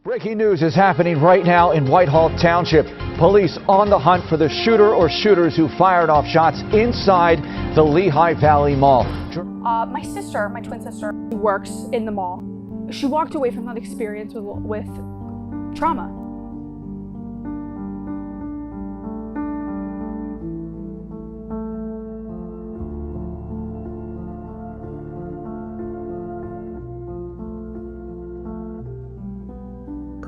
Breaking news is happening right now in Whitehall Township. Police on the hunt for the shooter or shooters who fired off shots inside the Lehigh Valley Mall. My sister, my twin sister, works in the mall. She walked away from that experience with trauma.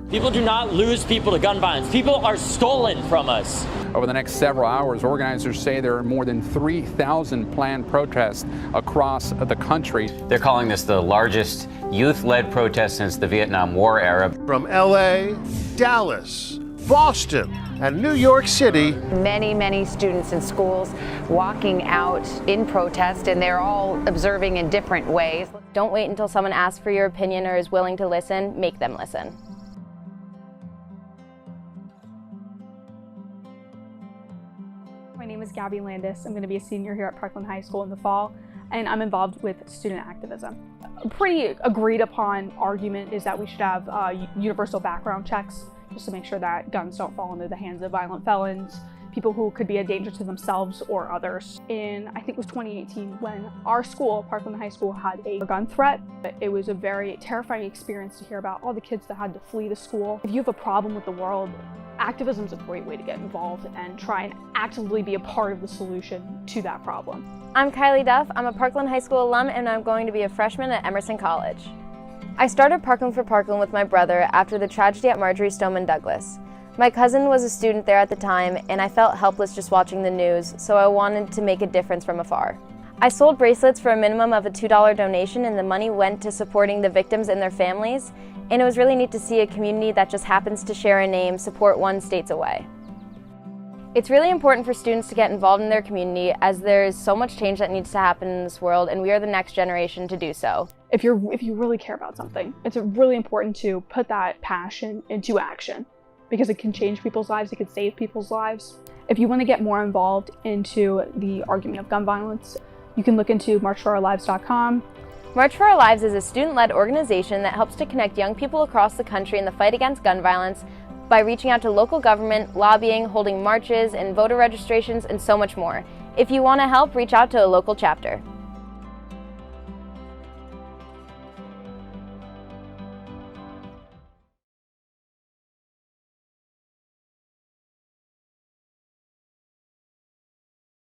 People do not lose people to gun violence. People are stolen from us. Over the next several hours, organizers say there are more than 3,000 planned protests across the country. They're calling this the largest youth-led protest since the Vietnam War era. From LA, Dallas, Boston, and New York City. Many students in schools walking out in protest, and they're all observing in different ways. Don't wait until someone asks for your opinion or is willing to listen. Make them listen. My name is Gabby Landis. I'm going to be a senior here at Parkland High School in the fall, and I'm involved with student activism. A pretty agreed upon argument is that we should have universal background checks just to make sure that guns don't fall into the hands of violent felons, people who could be a danger to themselves or others. In, I think it was 2018, when our school, Parkland High School, had a gun threat. It was a very terrifying experience to hear about all the kids that had to flee the school. If you have a problem with the world, activism is a great way to get involved and try and actively be a part of the solution to that problem. I'm Kylie Duff. I'm a Parkland High School alum, and I'm going to be a freshman at Emerson College. I started Parkland for Parkland with my brother after the tragedy at Marjory Stoneman Douglas. My cousin was a student there at the time, and I felt helpless just watching the news, so I wanted to make a difference from afar. I sold bracelets for a minimum of a $2 donation, and the money went to supporting the victims and their families, and it was really neat to see a community that just happens to share a name support one states away. It's really important for students to get involved in their community, as there is so much change that needs to happen in this world, and we are the next generation to do so. If you really care about something, it's really important to put that passion into action, because it can change people's lives, it can save people's lives. If you want to get more involved into the argument of gun violence, you can look into marchforourlives.com. March for Our Lives is a student-led organization that helps to connect young people across the country in the fight against gun violence by reaching out to local government, lobbying, holding marches, and voter registrations, and so much more. If you want to help, reach out to a local chapter.